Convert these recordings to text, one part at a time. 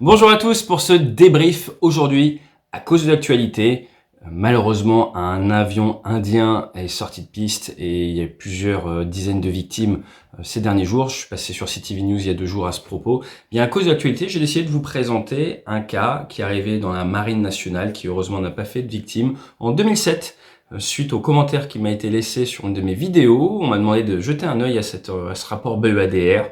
Bonjour à tous pour ce débrief aujourd'hui. À cause de l'actualité, malheureusement un avion indien est sorti de piste et il y a eu plusieurs dizaines de victimes ces derniers jours. Je suis passé sur CTV News il y a 2 jours à ce propos. Bien à cause de l'actualité, j'ai décidé de vous présenter un cas qui est arrivé dans la Marine nationale qui heureusement n'a pas fait de victimes en 2007. Suite aux commentaires qui m'a été laissé sur une de mes vidéos, on m'a demandé de jeter un œil à ce rapport BEADR.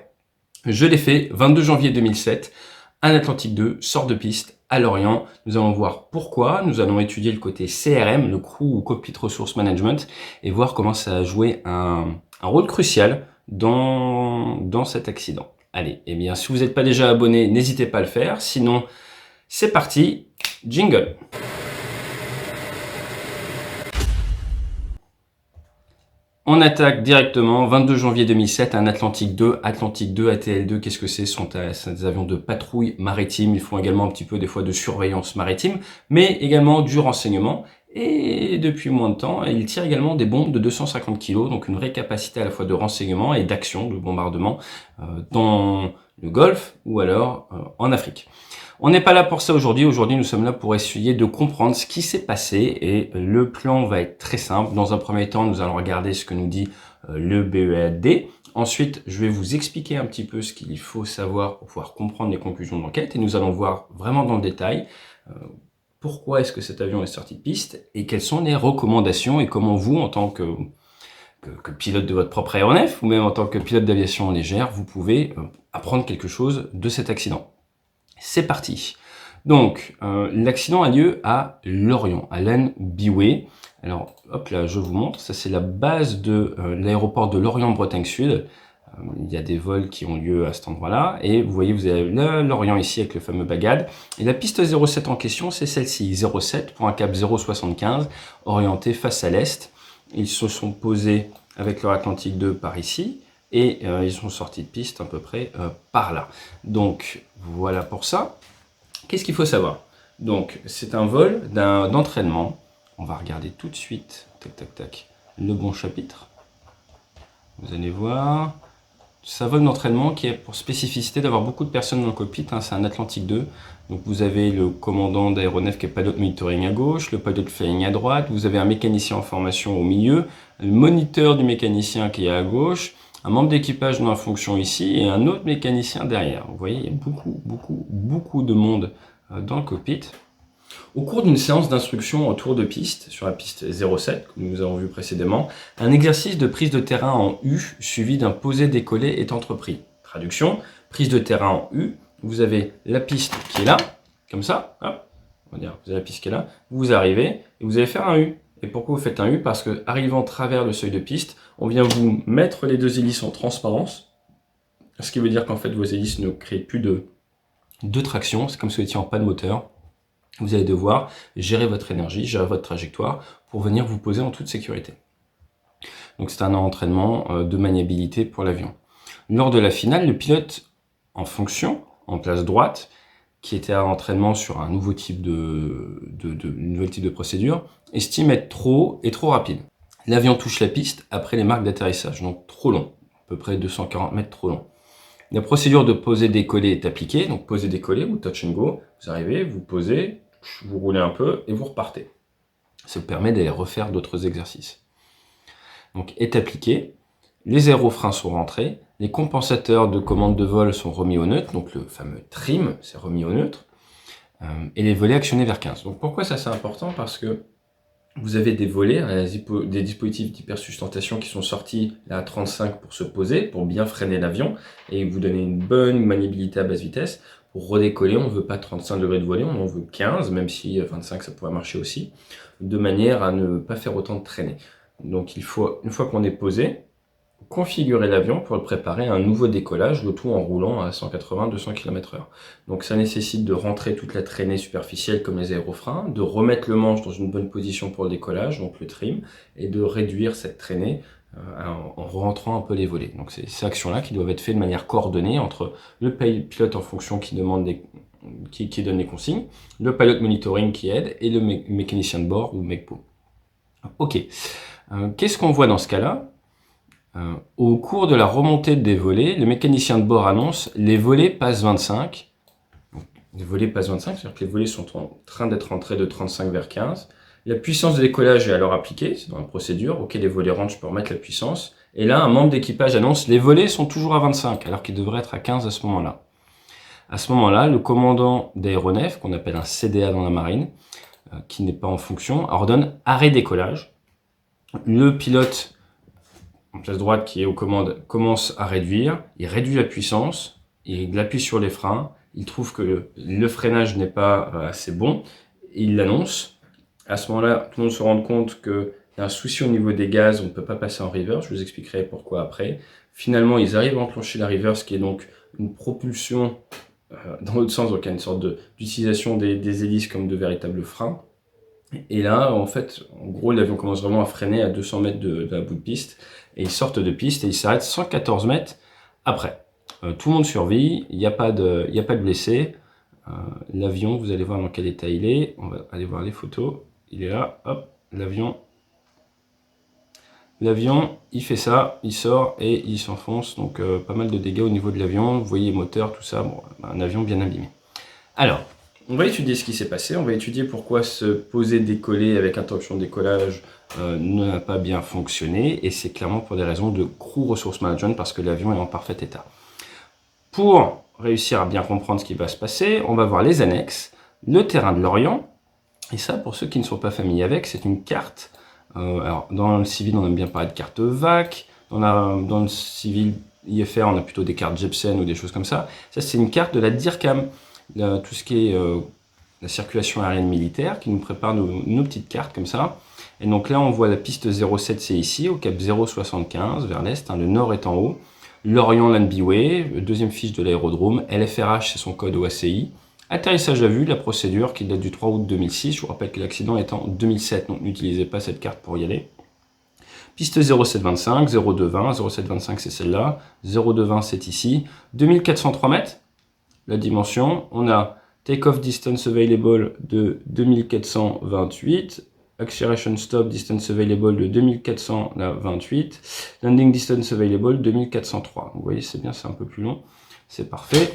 Je l'ai fait, 22 janvier 2007. Un Atlantique 2 sort de piste à Lorient. Nous allons voir pourquoi. Nous allons étudier le côté CRM, le Crew ou Cockpit Resource Management, et voir comment ça a joué un rôle crucial dans cet accident. Allez, eh bien, si vous n'êtes pas déjà abonné, n'hésitez pas à le faire. Sinon, c'est parti. Jingle. On attaque directement, 22 janvier 2007, un Atlantique 2, ATL2, qu'est-ce que c'est? Ce sont des avions de patrouille maritime, ils font également un petit peu des fois de surveillance maritime, mais également du renseignement, et depuis moins de temps, ils tirent également des bombes de 250 kg, donc une vraie capacité à la fois de renseignement et d'action, de bombardement, dans le Golfe ou alors en Afrique. On n'est pas là pour ça aujourd'hui. Aujourd'hui, nous sommes là pour essayer de comprendre ce qui s'est passé et le plan va être très simple. Dans un premier temps, nous allons regarder ce que nous dit le BEAD. Ensuite, je vais vous expliquer un petit peu ce qu'il faut savoir pour pouvoir comprendre les conclusions de l'enquête et nous allons voir vraiment dans le détail pourquoi est-ce que cet avion est sorti de piste et quelles sont les recommandations et comment vous, en tant que pilote de votre propre aéronef ou même en tant que pilote d'aviation légère, vous pouvez apprendre quelque chose de cet accident. C'est parti. Donc, l'accident a lieu à Lorient, à Len Biway. Alors, hop là, je vous montre. Ça, c'est la base de l'aéroport de Lorient-Bretagne Sud. Il y a des vols qui ont lieu à cet endroit-là. Et vous voyez, vous avez Lorient ici avec le fameux Bagad. Et la piste 07 en question, c'est celle-ci. 07 pour un cap 075, orienté face à l'est. Ils se sont posés avec leur Atlantique 2 par ici. Et ils sont sortis de piste à peu près par là. Donc voilà pour ça. Qu'est-ce qu'il faut savoir? Donc c'est un vol d'entraînement. On va regarder tout de suite, tac tac tac, le bon chapitre. Vous allez voir. C'est un vol d'entraînement qui a pour spécificité d'avoir beaucoup de personnes dans le cockpit. Hein, c'est un Atlantique 2. Donc vous avez le commandant d'aéronef qui est pilote monitoring à gauche, le pilote flying à droite. Vous avez un mécanicien en formation au milieu, le moniteur du mécanicien qui est à gauche, un membre d'équipage dans la fonction ici et un autre mécanicien derrière. Vous voyez, il y a beaucoup de monde dans le cockpit. Au cours d'une séance d'instruction en tour de piste, sur la piste 07, que nous avons vu précédemment, un exercice de prise de terrain en U suivi d'un posé-décollé est entrepris. Traduction, prise de terrain en U, vous avez la piste qui est là, comme ça, hop, on va dire, vous avez la piste qui est là, vous arrivez et vous allez faire un U. Et pourquoi vous faites un U? Parce que, arrivant à travers le seuil de piste, on vient vous mettre les deux hélices en transparence, ce qui veut dire qu'en fait vos hélices ne créent plus de traction, c'est comme si vous étiez en panne moteur. Vous allez devoir gérer votre énergie, gérer votre trajectoire pour venir vous poser en toute sécurité. Donc c'est un entraînement de maniabilité pour l'avion. Lors de la finale, le pilote en fonction, en place droite, qui était à l'entraînement sur un nouveau type de procédure, estime être trop haut et trop rapide. L'avion touche la piste après les marques d'atterrissage, donc trop long, à peu près 240 mètres trop long. La procédure de poser-décoller est appliquée, donc poser-décoller ou touch and go. Vous arrivez, vous posez, vous roulez un peu et vous repartez. Ça vous permet d'aller refaire d'autres exercices. Donc est appliqué, les aérofreins sont rentrés, les compensateurs de commande de vol sont remis au neutre, donc le fameux trim c'est remis au neutre, et les volets actionnés vers 15. Donc pourquoi ça c'est important? Parce que vous avez des volets, des dispositifs d'hypersustentation qui sont sortis à 35 pour se poser, pour bien freiner l'avion et vous donner une bonne maniabilité à basse vitesse. Pour redécoller, on ne veut pas 35 degrés de volet, on en veut 15, même si 25 ça pourrait marcher aussi, de manière à ne pas faire autant de traînées. Donc il faut, une fois qu'on est posé, configurer l'avion pour le préparer à un nouveau décollage, le tout en roulant à 180-200 km/h. Donc ça nécessite de rentrer toute la traînée superficielle comme les aérofreins, de remettre le manche dans une bonne position pour le décollage, donc le trim, et de réduire cette traînée en rentrant un peu les volets. Donc c'est ces actions-là qui doivent être faites de manière coordonnée entre le pilote en fonction qui donne les consignes, le pilote monitoring qui aide et le mécanicien de bord ou MECPO. Ok, qu'est-ce qu'on voit dans ce cas-là? Au cours de la remontée des volets, le mécanicien de bord annonce « Les volets passent 25 ». les volets passent 25, c'est-à-dire que les volets sont en train d'être rentrés de 35 vers 15. La puissance de décollage est alors appliquée, c'est dans la procédure. Ok, les volets rentrent, je peux remettre la puissance. Et là, un membre d'équipage annonce les volets sont toujours à 25, alors qu'ils devraient être à 15 à ce moment-là. À ce moment-là, le commandant d'aéronef, qu'on appelle un CDA dans la marine, qui n'est pas en fonction, ordonne arrêt décollage. Le pilote en place droite qui est aux commandes commence à réduire, il réduit la puissance, il appuie sur les freins, il trouve que le freinage n'est pas assez bon, il l'annonce. À ce moment-là, tout le monde se rend compte qu'il y a un souci au niveau des gaz, on ne peut pas passer en reverse, je vous expliquerai pourquoi après. Finalement, ils arrivent à enclencher la reverse, qui est donc une propulsion dans l'autre sens, donc il y a une sorte d'utilisation des hélices comme de véritables freins. Et là, en fait, en gros, l'avion commence vraiment à freiner à 200 mètres de la bout de piste, et ils sortent de piste et ils s'arrêtent 114 mètres après. Tout le monde survit, il n'y a pas de blessés. L'avion, vous allez voir dans quel état il est. On va aller voir les photos. Il est là, hop, l'avion. L'avion, il fait ça, il sort et il s'enfonce. Donc pas mal de dégâts au niveau de l'avion. Vous voyez moteur, tout ça, bon, un avion bien abîmé. Alors, on va étudier ce qui s'est passé, on va étudier pourquoi se poser décoller avec interruption de décollage n'a pas bien fonctionné, et c'est clairement pour des raisons de crew resource management, parce que l'avion est en parfait état. Pour réussir à bien comprendre ce qui va se passer, on va voir les annexes, le terrain de l'Orient, et ça, pour ceux qui ne sont pas familiers avec, c'est une carte. Alors, dans le civil, on aime bien parler de carte VAC, dans le civil IFR, on a plutôt des cartes Jepsen ou des choses comme ça. Ça, c'est une carte de la DIRCAM. Tout ce qui est la circulation aérienne militaire, qui nous prépare nos petites cartes comme ça. Et donc là, on voit la piste 07, c'est ici, au cap 075, vers l'est, le nord est en haut. L'Orient Land Byway, deuxième fiche de l'aérodrome. LFRH, c'est son code OACI. Atterrissage à vue, la procédure qui date du 3 août 2006. Je vous rappelle que l'accident est en 2007, donc n'utilisez pas cette carte pour y aller. Piste 0725, 0220, 0725 c'est celle-là, 0220 c'est ici. 2403 mètres. La dimension, on a take-off distance available de 2428, acceleration stop distance available de 2428, landing distance available 2403. Vous voyez, c'est bien, c'est un peu plus long, c'est parfait.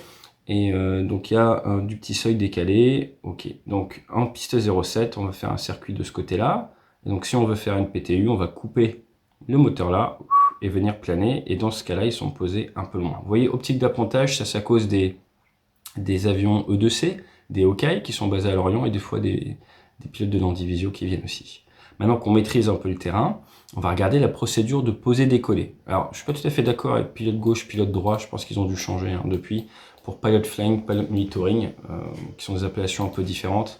Et donc il y a du petit seuil décalé. Ok, donc en piste 07, on va faire un circuit de ce côté-là. Donc si on veut faire une PTU, on va couper le moteur là et venir planer. Et dans ce cas-là, ils sont posés un peu loin. Vous voyez, optique d'appontage, ça c'est à cause des avions E2C, des Hawkeye qui sont basés à Lorient, et des fois des pilotes de Landivisio qui viennent aussi. Maintenant qu'on maîtrise un peu le terrain, on va regarder la procédure de poser-décoller. Alors, je suis pas tout à fait d'accord avec pilote gauche, pilote droit, je pense qu'ils ont dû changer depuis, pour pilot flying, pilot monitoring, qui sont des appellations un peu différentes,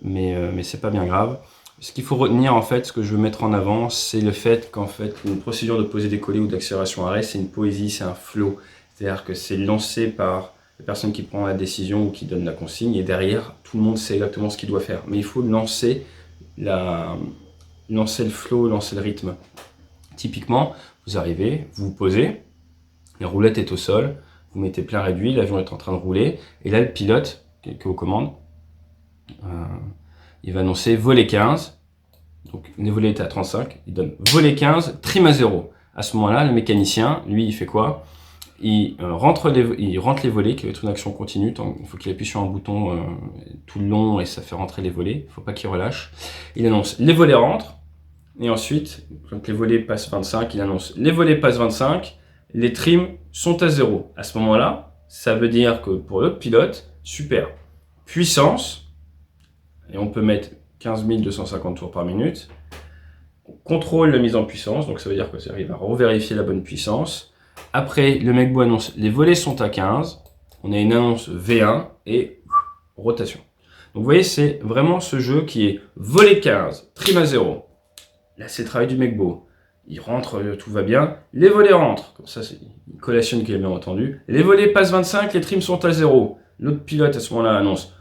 mais c'est pas bien grave. Ce qu'il faut retenir, en fait, ce que je veux mettre en avant, c'est le fait qu'en fait, une procédure de poser-décoller ou d'accélération-arrêt, c'est une poésie, c'est un flow. C'est-à-dire que c'est lancé par la personne qui prend la décision ou qui donne la consigne, et derrière, tout le monde sait exactement ce qu'il doit faire. Mais il faut lancer le flow, lancer le rythme. Typiquement, vous arrivez, vous vous posez, la roulette est au sol, vous mettez plein réduit, l'avion est en train de rouler, et là, le pilote, qui est aux commandes, il va annoncer volet 15, donc le volet était à 35, il donne volet 15, trim à 0. À ce moment-là, le mécanicien, lui, il fait quoi ? Il rentre les volets, qui va être une action continue. Il faut qu'il appuie sur un bouton tout le long et ça fait rentrer les volets. Il ne faut pas qu'il relâche. Il annonce les volets rentrent. Et ensuite, quand les volets passent 25, il annonce les volets passent 25. Les trims sont à 0. À ce moment-là, ça veut dire que pour l'autre pilote, super. Puissance. Et on peut mettre 15 250 tours par minute. On contrôle la mise en puissance. Donc ça veut dire que ça arrive à revérifier la bonne puissance. Après, le McBo annonce les volets sont à 15. On a une annonce V1 et rotation. Donc vous voyez, c'est vraiment ce jeu qui est volet 15, trim à 0. Là, c'est le travail du McBo. Il rentre, tout va bien. Les volets rentrent. Comme ça, c'est une collation qu'il a bien entendu. Les volets passent 25, les trims sont à 0. L'autre pilote, à ce moment-là, annonce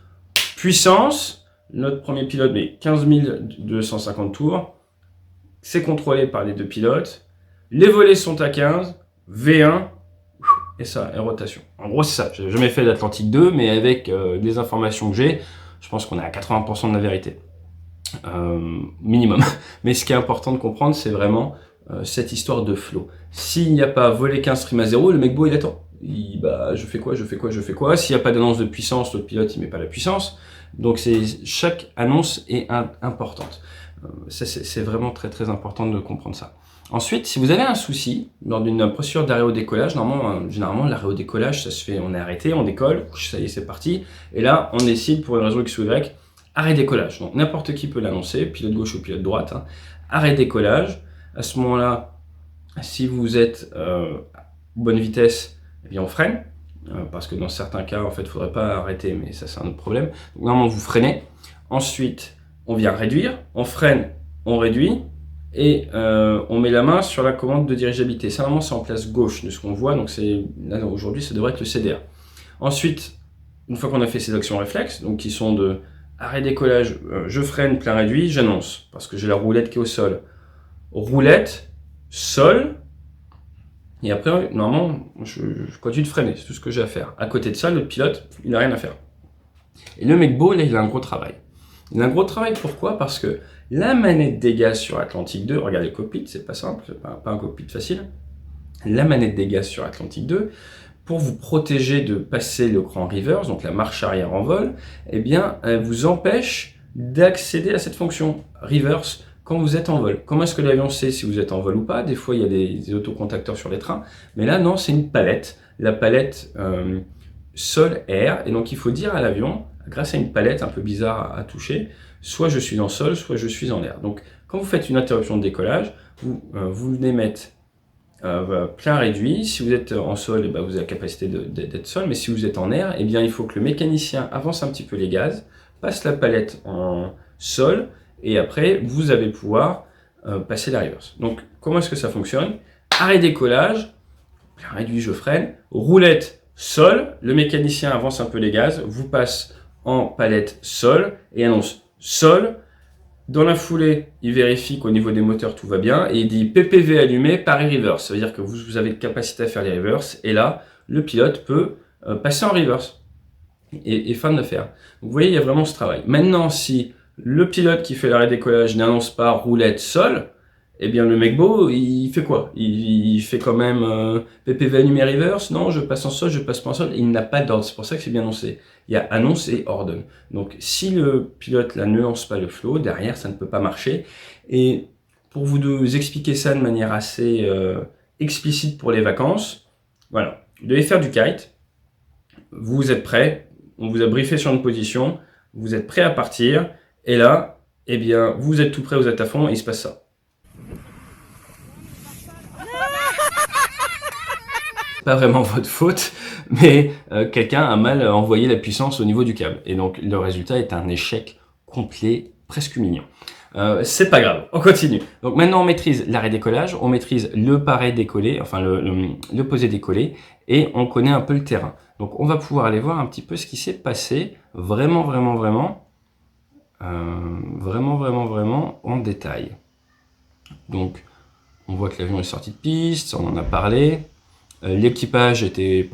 puissance. Notre premier pilote met 15 250 tours. C'est contrôlé par les deux pilotes. Les volets sont à 15. V1, et ça, et rotation. En gros, c'est ça. J'ai jamais fait d'Atlantique 2, mais avec des informations que j'ai, je pense qu'on est à 80% de la vérité. Minimum. Mais ce qui est important de comprendre, c'est vraiment cette histoire de flow. S'il n'y a pas volet 15 trim à 0, le McBo, il attend. je fais quoi, je fais quoi, je fais quoi. S'il n'y a pas d'annonce de puissance, l'autre pilote il met pas la puissance. Donc chaque annonce est importante. Ça, c'est vraiment très très important de comprendre ça. Ensuite, si vous avez un souci lors d'une procédure d'arrêt au décollage, généralement l'arrêt au décollage, ça se fait, on est arrêté, on décolle, ça y est, c'est parti. Et là, on décide pour une raison X ou Y, arrêt décollage. Donc n'importe qui peut l'annoncer, pilote gauche ou pilote droite. Hein. Arrêt décollage. À ce moment-là, si vous êtes bonne vitesse, eh bien on freine. Parce que dans certains cas, en fait, il ne faudrait pas arrêter, mais ça c'est un autre problème. Donc normalement, vous freinez. Ensuite, on vient réduire, on freine, on réduit, et on met la main sur la commande de dirigeabilité. Ça, normalement, c'est en place gauche de ce qu'on voit, donc là aujourd'hui, ça devrait être le CDR. Ensuite, une fois qu'on a fait ces actions réflexes, donc qui sont de arrêt décollage, je freine, plein réduit, j'annonce, parce que j'ai la roulette qui est au sol. Roulette, sol, et après, normalement, je continue de freiner, c'est tout ce que j'ai à faire. À côté de ça, le pilote, il n'a rien à faire. Et le Mecbo, là, il a un gros travail. Il a un gros travail, pourquoi? Parce que la manette des gaz sur Atlantique 2, regardez le cockpit, c'est pas simple, c'est pas un cockpit facile. La manette des gaz sur Atlantique 2, pour vous protéger de passer le cran reverse, donc la marche arrière en vol, eh bien, elle vous empêche d'accéder à cette fonction reverse quand vous êtes en vol. Comment est-ce que l'avion sait si vous êtes en vol ou pas? Des fois, il y a des autocontacteurs sur les trains, mais là, non, c'est une palette. La palette sol-air, et donc il faut dire à l'avion, grâce à une palette un peu bizarre à toucher, soit je suis en sol, soit je suis en air. Donc, quand vous faites une interruption de décollage, vous venez mettre plein réduit. Si vous êtes en sol, vous avez la capacité d'être sol, mais si vous êtes en air, eh bien, il faut que le mécanicien avance un petit peu les gaz, passe la palette en sol, et après, vous allez pouvoir passer la reverse. Donc, comment est-ce que ça fonctionne? Arrêt décollage, plein réduit, je freine, roulette, sol, le mécanicien avance un peu les gaz, vous passe en palette sol, et annonce sol. Dans la foulée, il vérifie qu'au niveau des moteurs, tout va bien, et il dit PPV allumé, pari reverse. Ça veut dire que vous avez la capacité à faire les reverse, et là, le pilote peut passer en reverse. Et fin de l'affaire. Donc vous voyez, il y a vraiment ce travail. Maintenant, si le pilote qui fait l'arrêt décollage n'annonce pas roulette sol, eh bien le Mecbo, il fait quoi? Il fait quand même PPV allumé reverse? Non, je passe en sol, je passe pas en sol. Il n'a pas d'ordre, c'est pour ça que c'est bien annoncé. Il y a annonce et ordonne. Donc si le pilote là ne lance pas le flow, derrière ça ne peut pas marcher. Et pour vous expliquer ça de manière assez explicite pour les vacances, voilà, vous devez faire du kite, vous êtes prêt, on vous a briefé sur une position, vous êtes prêt à partir, et là, eh bien, vous êtes tout prêt, vous êtes à fond, et il se passe ça. Pas vraiment votre faute, mais quelqu'un a mal envoyé la puissance au niveau du câble. Et donc, le résultat est un échec complet, presque humiliant. C'est pas grave, on continue. Donc maintenant, on maîtrise l'arrêt décollage, on maîtrise le paré décollé, enfin le posé décollé, et on connaît un peu le terrain. Donc on va pouvoir aller voir un petit peu ce qui s'est passé vraiment en détail. Donc, on voit que l'avion est sorti de piste, on en a parlé. L'équipage était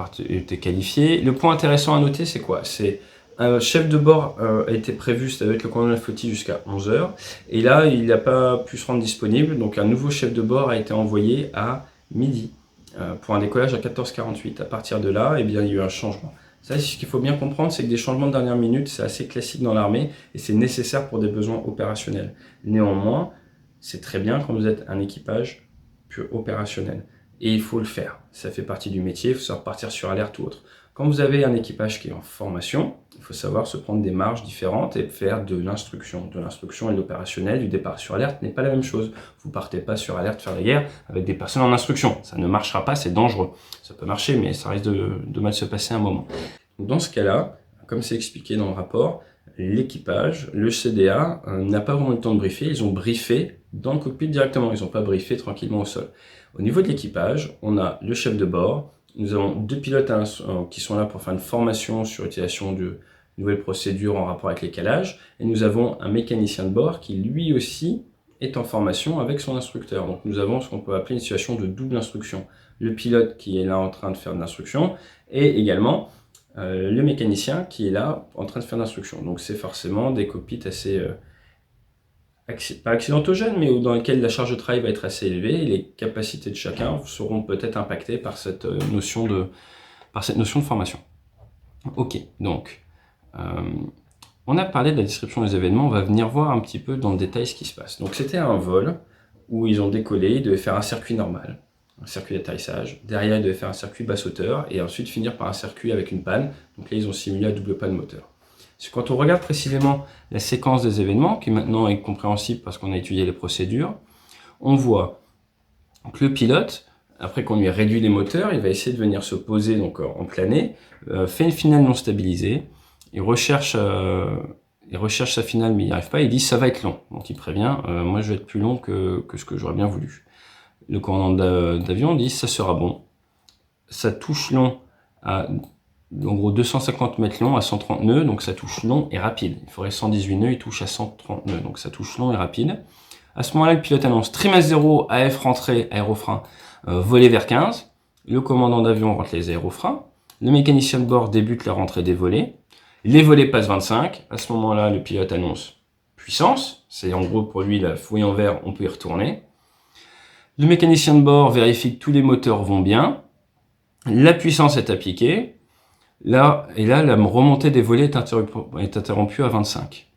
qualifié. Le point intéressant à noter, c'est quoi? C'est un chef de bord a été prévu, ça doit être le commandant de la flottille jusqu'à 11h. Et là, il n'a pas pu se rendre disponible. Donc, un nouveau chef de bord a été envoyé à midi pour un décollage à 14h48. À partir de là, eh bien, il y a eu un changement. Ça, ce qu'il faut bien comprendre, c'est que des changements de dernière minute, c'est assez classique dans l'armée et c'est nécessaire pour des besoins opérationnels. Néanmoins, c'est très bien quand vous êtes un équipage pur opérationnel. Et il faut le faire. Ça fait partie du métier, il faut savoir partir sur alerte ou autre. Quand vous avez un équipage qui est en formation, il faut savoir se prendre des marges différentes et faire de l'instruction. De l'instruction et de l'opérationnel, du départ sur alerte n'est pas la même chose. Vous partez pas sur alerte faire la guerre avec des personnes en instruction. Ça ne marchera pas, c'est dangereux. Ça peut marcher, mais ça risque de mal se passer un moment. Donc dans ce cas-là, comme c'est expliqué dans le rapport, l'équipage, le CDA, n'a pas vraiment le temps de briefer. Ils ont briefé dans le cockpit directement. Ils n'ont pas briefé tranquillement au sol. Au niveau de l'équipage, on a le chef de bord. Nous avons deux pilotes qui sont là pour faire une formation sur l'utilisation de nouvelles procédures en rapport avec les calages. Et nous avons un mécanicien de bord qui lui aussi est en formation avec son instructeur. Donc nous avons ce qu'on peut appeler une situation de double instruction. Le pilote qui est là en train de faire de l'instruction et également le mécanicien qui est là en train de faire de l'instruction. Donc c'est forcément des cockpits assez... pas accidentogènes, mais dans lesquels la charge de travail va être assez élevée et les capacités de chacun seront peut-être impactées par cette notion par cette notion de formation. Ok, donc, on a parlé de la description des événements, on va venir voir un petit peu dans le détail ce qui se passe. Donc c'était un vol où ils ont décollé, ils devaient faire un circuit normal, un circuit d'atterrissage. Derrière, ils devaient faire un circuit basse hauteur et ensuite finir par un circuit avec une panne. Donc là, ils ont simulé la double panne moteur. Quand on regarde précisément la séquence des événements, qui maintenant est compréhensible parce qu'on a étudié les procédures, on voit que le pilote, après qu'on lui ait réduit les moteurs, il va essayer de venir se poser donc en planée, fait une finale non stabilisée, il recherche sa finale mais il n'y arrive pas, il dit ça va être long. Donc il prévient, moi je vais être plus long que ce que j'aurais bien voulu. Le commandant d'avion dit ça sera bon. Ça touche long à en gros 250 mètres long à 130 nœuds, donc ça touche long et rapide. Il faudrait 118 nœuds, il touche à 130 nœuds, donc ça touche long et rapide. À ce moment-là, le pilote annonce trimestre 0, AF rentrée, aérofrein, voler vers 15. Le commandant d'avion rentre les aérofreins. Le mécanicien de bord débute la rentrée des volets. Les volets passent 25. À ce moment-là, le pilote annonce puissance. C'est en gros pour lui la fouille en vert, on peut y retourner. Le mécanicien de bord vérifie que tous les moteurs vont bien. La puissance est appliquée. Là, la remontée des volets est interrompue à 25.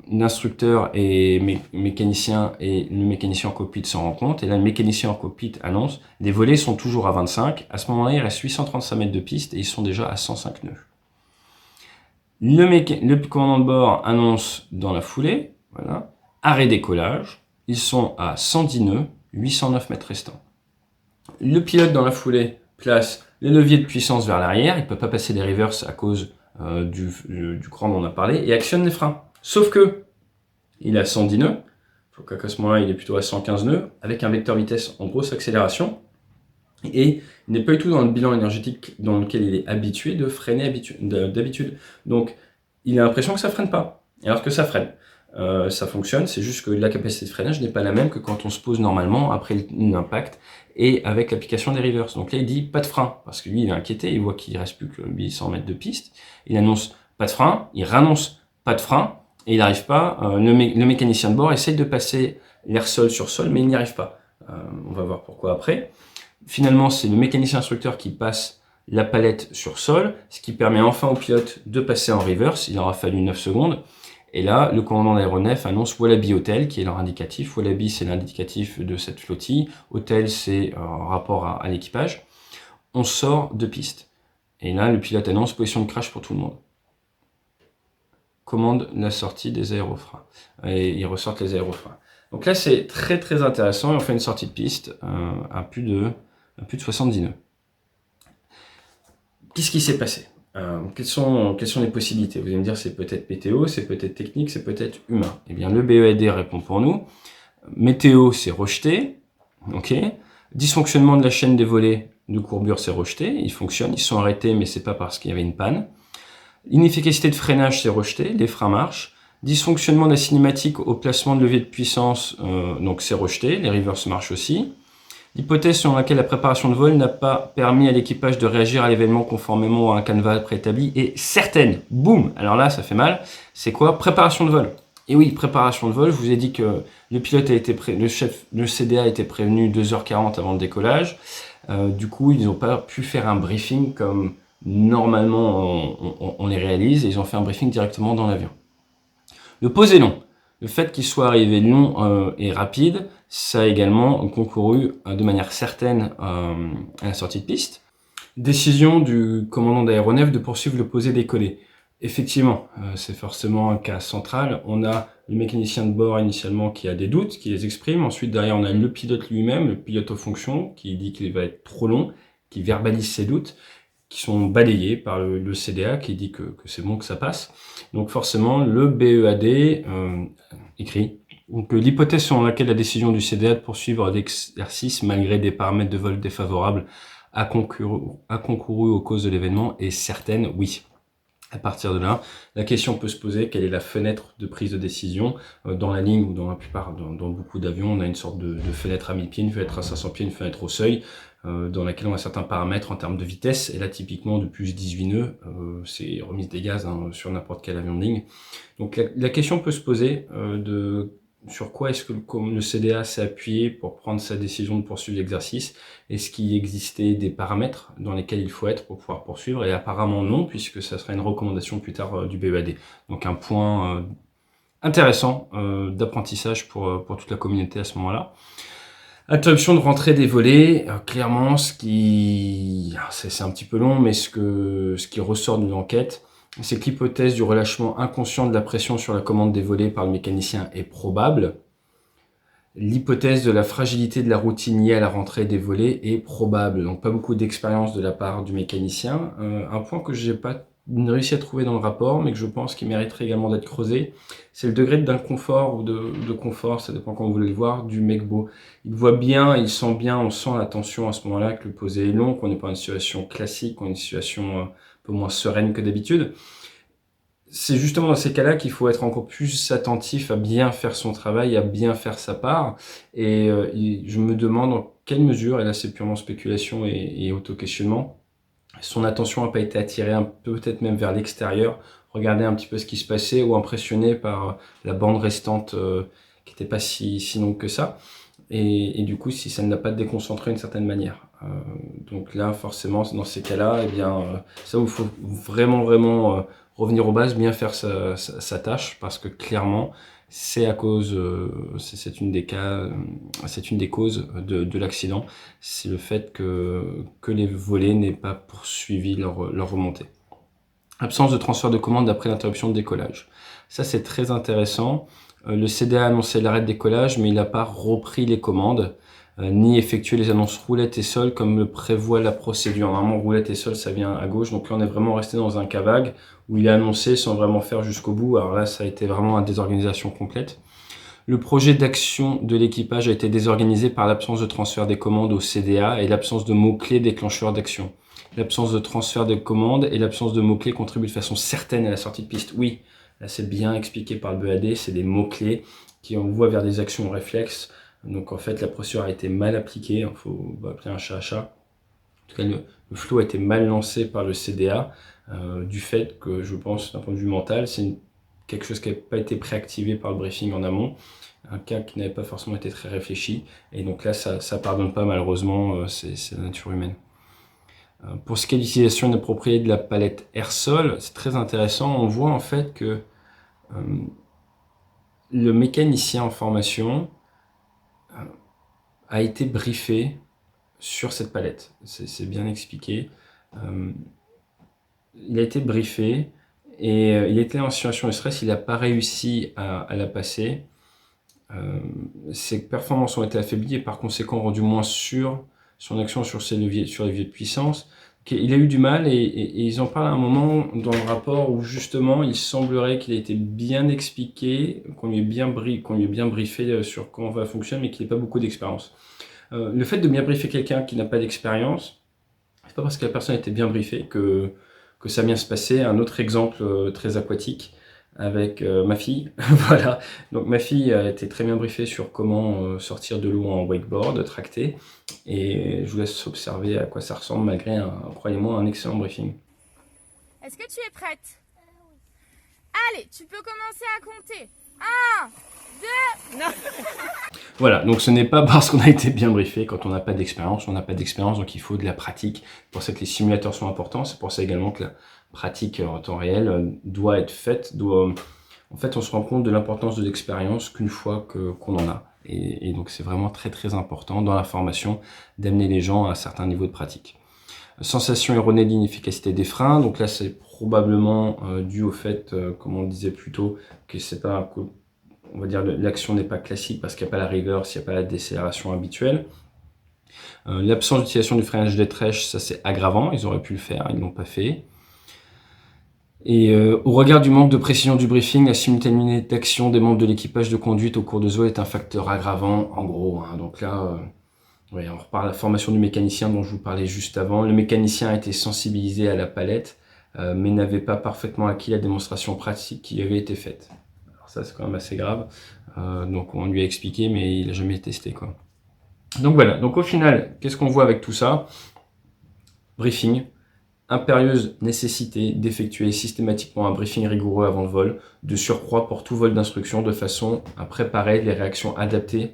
L'instructeur et mécanicien et le mécanicien en cockpit s'en rendent compte. Et là, le mécanicien en cockpit annonce les volets sont toujours à 25. À ce moment-là, il reste 835 mètres de piste et ils sont déjà à 105 nœuds. Le commandant de bord annonce dans la foulée, voilà, arrêt décollage. Ils sont à 110 nœuds, 809 mètres restants. Le pilote dans la foulée place les leviers de puissance vers l'arrière, il ne peut pas passer des reverse à cause du cran dont on a parlé, et actionne les freins. Sauf que il a 110 nœuds, il faut qu'à ce moment-là il est plutôt à 115 nœuds, avec un vecteur vitesse en grosse accélération, et il n'est pas du tout dans le bilan énergétique dans lequel il est habitué de freiner d'habitude. Donc il a l'impression que ça freine pas, alors que ça freine. Ça fonctionne, c'est juste que la capacité de freinage n'est pas la même que quand on se pose normalement après l'impact et avec l'application des reverse. Donc là, il dit pas de frein, parce que lui, il est inquiété, il voit qu'il reste plus que 800 mètres de piste. Il annonce pas de frein, il rannonce pas de frein, et il n'arrive pas. Le mécanicien de bord essaye de passer l'air sol sur sol, mais il n'y arrive pas. On va voir pourquoi après. Finalement, c'est le mécanicien instructeur qui passe la palette sur sol, ce qui permet enfin au pilote de passer en reverse. Il aura fallu 9 secondes. Et là, le commandant d'aéronef annonce Wallaby Hotel, qui est leur indicatif. Wallaby, c'est l'indicatif de cette flottille. Hotel, c'est en rapport à l'équipage. On sort de piste. Et là, le pilote annonce position de crash pour tout le monde. Commande la sortie des aérofreins. Et ils ressortent les aérofreins. Donc là, c'est très très intéressant. Et on fait une sortie de piste à plus de 70 nœuds. Qu'est-ce qui s'est passé ? Quelles sont les possibilités ? Vous allez me dire, c'est peut-être météo, c'est peut-être technique, c'est peut-être humain. Eh bien, le BEAD répond pour nous. Météo, c'est rejeté. Ok. Dysfonctionnement de la chaîne des volets de courbure, c'est rejeté. Ils fonctionnent, ils sont arrêtés, mais c'est pas parce qu'il y avait une panne. Inefficacité de freinage, c'est rejeté. Les freins marchent. Dysfonctionnement de la cinématique au placement de levier de puissance, donc c'est rejeté. Les reverse marchent aussi. L'hypothèse selon laquelle la préparation de vol n'a pas permis à l'équipage de réagir à l'événement conformément à un canevas préétabli est certaine. Boum! Alors là, ça fait mal. C'est quoi? Préparation de vol. Et oui, préparation de vol. Je vous ai dit que le pilote le CDA a été prévenu 2h40 avant le décollage. Du coup, ils n'ont pas pu faire un briefing comme normalement on les réalise. Et ils ont fait un briefing directement dans l'avion. Le poser long. Le fait qu'il soit arrivé long et rapide, ça a également concouru de manière certaine à la sortie de piste. Décision du commandant d'aéronef de poursuivre le posé décollé. Effectivement, c'est forcément un cas central. On a le mécanicien de bord initialement qui a des doutes, qui les exprime. Ensuite, derrière, on a le pilote lui-même, le pilote aux fonctions, qui dit qu'il va être trop long, qui verbalise ses doutes, qui sont balayés par le CDA qui dit que c'est bon, que ça passe. Donc forcément, le BEAD écrit que l'hypothèse selon laquelle la décision du CDA de poursuivre l'exercice malgré des paramètres de vol défavorables a concouru aux causes de l'événement est certaine, oui. À partir de là, la question peut se poser, quelle est la fenêtre de prise de décision dans la ligne ou dans la plupart, dans beaucoup d'avions, on a une sorte de fenêtre à 1000 pieds, une fenêtre à 500 pieds, une fenêtre au seuil, dans laquelle on a certains paramètres en termes de vitesse, et là typiquement de plus 18 nœuds, c'est remise des gaz sur n'importe quel avion de ligne. Donc la question peut se poser de sur quoi est-ce que le CDA s'est appuyé pour prendre sa décision de poursuivre l'exercice? Est-ce qu'il existait des paramètres dans lesquels il faut être pour pouvoir poursuivre? Et apparemment non, puisque ça sera une recommandation plus tard du BEAD. Donc un point intéressant d'apprentissage pour toute la communauté à ce moment-là. Interruption de rentrée des volets, clairement c'est un petit peu long, mais ce qui ressort de l'enquête, c'est que l'hypothèse du relâchement inconscient de la pression sur la commande des volets par le mécanicien est probable. L'hypothèse de la fragilité de la routine liée à la rentrée des volets est probable. Donc pas beaucoup d'expérience de la part du mécanicien. Un point que j'ai pas réussi à trouver dans le rapport, mais que je pense qu'il mériterait également d'être creusé, c'est le degré d'inconfort ou de confort, ça dépend comment vous voulez le voir, du mecbo. Il voit bien, il sent bien, on sent la tension à ce moment-là, que le posé est long, qu'on n'est pas dans une situation classique, qu'on est dans une situation un peu moins sereine que d'habitude. C'est justement dans ces cas-là qu'il faut être encore plus attentif à bien faire son travail, à bien faire sa part. Et je me demande en quelle mesure, et là c'est purement spéculation et auto-questionnement, son attention n'a pas été attirée peut-être même vers l'extérieur, regarder un petit peu ce qui se passait ou impressionné par la bande restante qui n'était pas si longue que ça. Et du coup, si ça ne l'a pas déconcentré d'une certaine manière. Donc là, forcément, dans ces cas-là, eh bien, ça il faut vraiment revenir aux bases, bien faire sa tâche, parce que clairement, c'est à cause, c'est une des cas, c'est une des causes de l'accident, c'est le fait que les volets n'aient pas poursuivi leur remontée. Absence de transfert de commande après l'interruption de décollage. Ça, c'est très intéressant. Le CDA a annoncé l'arrêt de décollage, mais il n'a pas repris les commandes, ni effectué les annonces roulette et sol comme le prévoit la procédure. Normalement, roulette et sol, ça vient à gauche. Donc là, on est vraiment resté dans un cas vague où il a annoncé sans vraiment faire jusqu'au bout. Alors là, ça a été vraiment une désorganisation complète. Le projet d'action de l'équipage a été désorganisé par l'absence de transfert des commandes au CDA et l'absence de mots-clés déclencheurs d'action. L'absence de transfert des commandes et l'absence de mots-clés contribuent de façon certaine à la sortie de piste. Oui, là c'est bien expliqué par le BEAD, c'est des mots-clés qui envoient vers des actions réflexes. Donc en fait, la procédure a été mal appliquée, il faut appeler un chat à chat. En tout cas, le flow a été mal lancé par le CDA, du fait que, je pense, d'un point de vue mental, c'est quelque chose qui n'a pas été préactivé par le briefing en amont, un cas qui n'avait pas forcément été très réfléchi, et donc là, ça pardonne pas, malheureusement, c'est la nature humaine. Pour ce qui est d'utilisation inappropriée de la palette air-sol, c'est très intéressant. On voit en fait que le mécanicien en formation a été briefé sur cette palette. C'est bien expliqué. Il a été briefé et il était en situation de stress. Il n'a pas réussi à la passer. Ses performances ont été affaiblies et par conséquent rendu moins sûr son action sur les leviers de puissance. Il a eu du mal et ils en parlent à un moment dans le rapport où justement il semblerait qu'il ait été bien expliqué, qu'on lui ait bien briefé sur comment va fonctionner, mais qu'il n'ait pas beaucoup d'expérience. Le fait de bien briefer quelqu'un qui n'a pas d'expérience, c'est pas parce que la personne a été bien briefée que ça vient se passer. Un autre exemple très aquatique avec ma fille. Voilà. Donc ma fille a été très bien briefée sur comment sortir de l'eau en wakeboard, tracté. Et je vous laisse observer à quoi ça ressemble malgré, croyez-moi, un excellent briefing. Est-ce que tu es prête? Allez, tu peux commencer à compter. 1, 2... Non. Voilà, donc ce n'est pas parce qu'on a été bien briefé, quand on n'a pas d'expérience, on n'a pas d'expérience, donc il faut de la pratique. C'est pour ça que les simulateurs sont importants, c'est pour ça également que la pratique en temps réel doit être faite. En fait, on se rend compte de l'importance de l'expérience qu'une fois qu'on en a. Et donc c'est vraiment très important dans la formation d'amener les gens à un certain niveau de pratique. Sensation erronée d'inefficacité des freins, donc là c'est probablement dû au fait, comme on le disait plus tôt, que c'est pas, on va dire, l'action n'est pas classique parce qu'il n'y a pas la rigueur, s'il n'y a pas la décélération habituelle. L'absence d'utilisation du freinage d'étrèche, ça c'est aggravant, ils auraient pu le faire, ils ne l'ont pas fait. Et au regard du manque de précision du briefing, la simultanéité d'action des membres de l'équipage de conduite au cours de vol est un facteur aggravant, en gros. Hein. Donc là, ouais, on repart à la formation du mécanicien dont je vous parlais juste avant. Le mécanicien a été sensibilisé à la palette, mais n'avait pas parfaitement acquis la démonstration pratique qui avait été faite. Alors ça, c'est quand même assez grave. Donc on lui a expliqué, mais il n'a jamais testé, quoi. Donc voilà, donc au final, qu'est-ce qu'on voit avec tout ça? Briefing, Impérieuse nécessité d'effectuer systématiquement un briefing rigoureux avant le vol, de surcroît pour tout vol d'instruction, de façon à préparer les réactions adaptées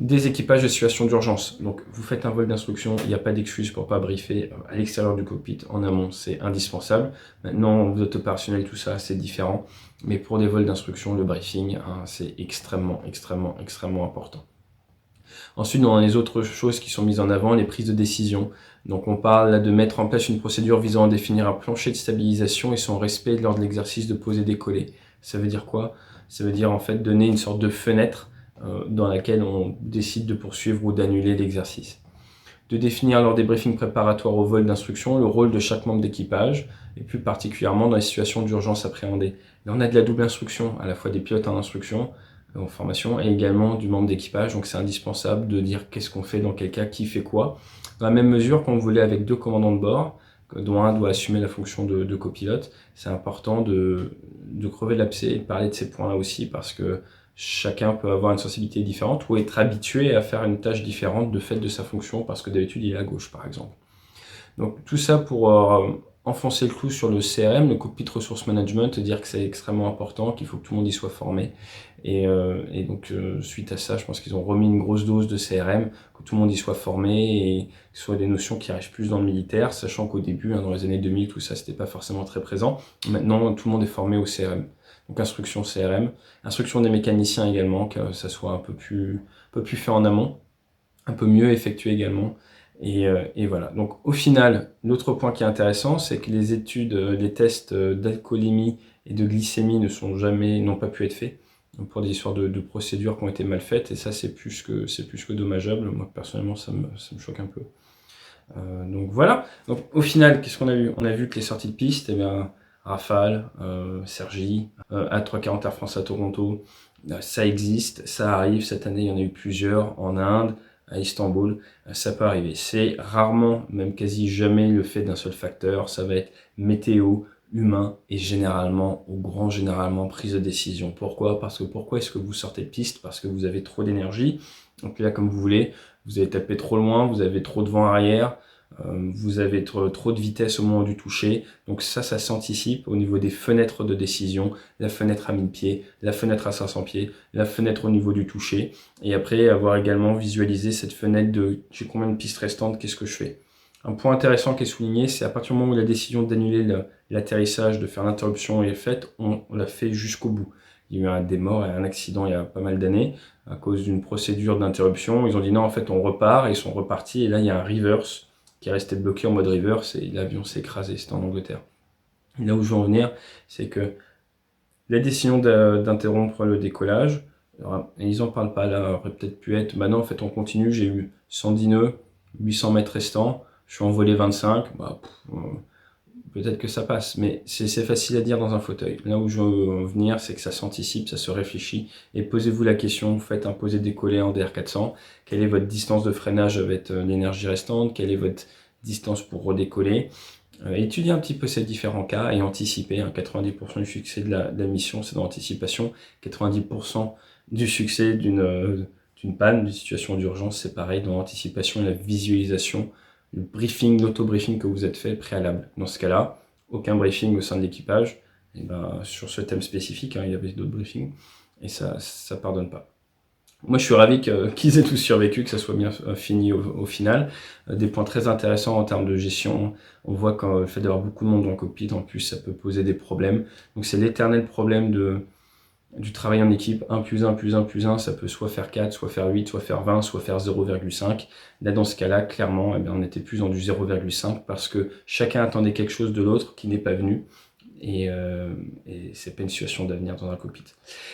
des équipages de situation d'urgence. Donc vous faites un vol d'instruction, il n'y a pas d'excuse pour pas briefer à l'extérieur du cockpit, en amont, c'est indispensable. Maintenant, vous êtes opérationnel, tout ça, c'est différent. Mais pour des vols d'instruction, le briefing, hein, c'est extrêmement important. Ensuite, dans les autres choses qui sont mises en avant, les prises de décision. Donc on parle là de mettre en place une procédure visant à définir un plancher de stabilisation et son respect lors de l'exercice de poser décoller. Ça veut dire quoi? Ça veut dire en fait donner une sorte de fenêtre dans laquelle on décide de poursuivre ou d'annuler l'exercice. De définir lors des briefings préparatoires au vol d'instruction le rôle de chaque membre d'équipage, et plus particulièrement dans les situations d'urgence appréhendées. Là, on a de la double instruction, à la fois des pilotes en instruction, en formation, et également du membre d'équipage, donc c'est indispensable de dire qu'est-ce qu'on fait dans quel cas, qui fait quoi. Dans la même mesure, quand vous volez avec 2 commandants de bord, dont un doit assumer la fonction de copilote, c'est important de crever l'abcès et de parler de ces points-là aussi, parce que chacun peut avoir une sensibilité différente ou être habitué à faire une tâche différente de fait de sa fonction, parce que d'habitude il est à gauche par exemple. Donc tout ça pour enfoncer le clou sur le CRM, le Cockpit Resource Management, dire que c'est extrêmement important, qu'il faut que tout le monde y soit formé. Et donc suite à ça, je pense qu'ils ont remis une grosse dose de CRM, que tout le monde y soit formé et que ce soit des notions qui arrivent plus dans le militaire, sachant qu'au début, dans les années 2000, tout ça, c'était pas forcément très présent. Maintenant, tout le monde est formé au CRM. Donc instruction CRM, instruction des mécaniciens également, que ça soit un peu plus fait en amont, un peu mieux effectué également. Et voilà. Donc au final, l'autre point qui est intéressant, c'est que les études, les tests d'alcoolémie et de glycémie n'ont pas pu être faits pour des histoires de procédures qui ont été mal faites. Et ça, c'est plus que dommageable. Moi personnellement, ça me choque un peu. Donc voilà. Donc au final, qu'est-ce qu'on a vu? On a vu que les sorties de piste, eh bien, Rafale, Cergy, A340 Air France à Toronto, ça existe, ça arrive. Cette année, il y en a eu plusieurs en Inde, à Istanbul, ça peut arriver. C'est rarement, même quasi jamais, le fait d'un seul facteur. Ça va être météo, humain et généralement, prise de décision. Pourquoi? Parce que pourquoi est-ce que vous sortez de piste? Parce que vous avez trop d'énergie. Donc là, comme vous voulez, vous avez tapé trop loin, vous avez trop de vent arrière, vous avez trop de vitesse au moment du toucher. Donc ça s'anticipe au niveau des fenêtres de décision, la fenêtre à 1000 pieds, la fenêtre à 500 pieds, la fenêtre au niveau du toucher. Et après, avoir également visualisé cette fenêtre de j'ai combien de pistes restantes, qu'est-ce que je fais? Un point intéressant qui est souligné, c'est à partir du moment où la décision d'annuler l'atterrissage, de faire l'interruption est faite, on l'a fait jusqu'au bout. Il y a eu des morts et un accident il y a pas mal d'années à cause d'une procédure d'interruption. Ils ont dit non, en fait, on repart, et ils sont repartis. Et là, il y a un reverse qui est resté bloqué en mode reverse et l'avion s'est écrasé. C'était en Angleterre. Et là où je veux en venir, c'est que la décision d'interrompre le décollage, alors, ils en parlent pas là, aurait peut-être pu être, maintenant en fait on continue, j'ai eu 110 nœuds, 800 mètres restants, je suis en volée 25, peut-être que ça passe, mais c'est facile à dire dans un fauteuil. Là où je veux en venir, c'est que ça s'anticipe, ça se réfléchit, et posez-vous la question, vous faites un posé décollé en DR400, quelle est votre distance de freinage avec l'énergie restante, quelle est votre distance pour redécoller, étudier un petit peu ces différents cas et anticiper. 90% du succès de la mission, c'est dans l'anticipation, 90% du succès d'une panne, d'une situation d'urgence, c'est pareil, dans l'anticipation et la visualisation, le briefing, l'auto-briefing que vous êtes fait préalable. Dans ce cas-là, aucun briefing au sein de l'équipage, et ben, sur ce thème spécifique, il y avait d'autres briefings, et ça pardonne pas. Moi, je suis ravi qu'ils aient tous survécu, que ça soit bien fini au final. Des points très intéressants en termes de gestion. On voit que le fait d'avoir beaucoup de monde dans le cockpit, en plus, ça peut poser des problèmes. Donc, c'est l'éternel problème du travail en équipe. 1 plus 1 plus 1 plus 1, ça peut soit faire 4, soit faire 8, soit faire 20, soit faire 0,5. Là, dans ce cas-là, clairement, on était plus dans du 0,5 parce que chacun attendait quelque chose de l'autre qui n'est pas venu. Et c'est pas une situation d'avenir dans un cockpit.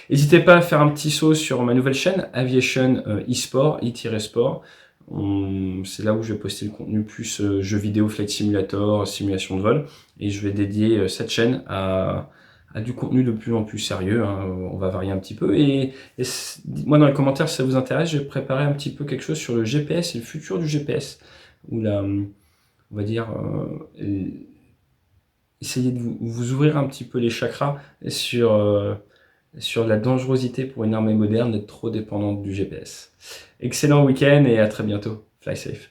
N'hésitez pas à faire un petit saut sur ma nouvelle chaîne, Aviation eSport, e-sport. C'est là où je vais poster le contenu plus jeux vidéo, flight simulator, simulation de vol. Et je vais dédier cette chaîne à du contenu de plus en plus sérieux. On va varier un petit peu. Et dites-moi dans les commentaires si ça vous intéresse. J'ai préparé un petit peu quelque chose sur le GPS et le futur du GPS. Où on va dire... essayez de vous ouvrir un petit peu les chakras sur la dangerosité pour une armée moderne d'être trop dépendante du GPS. Excellent week-end et à très bientôt. Fly safe.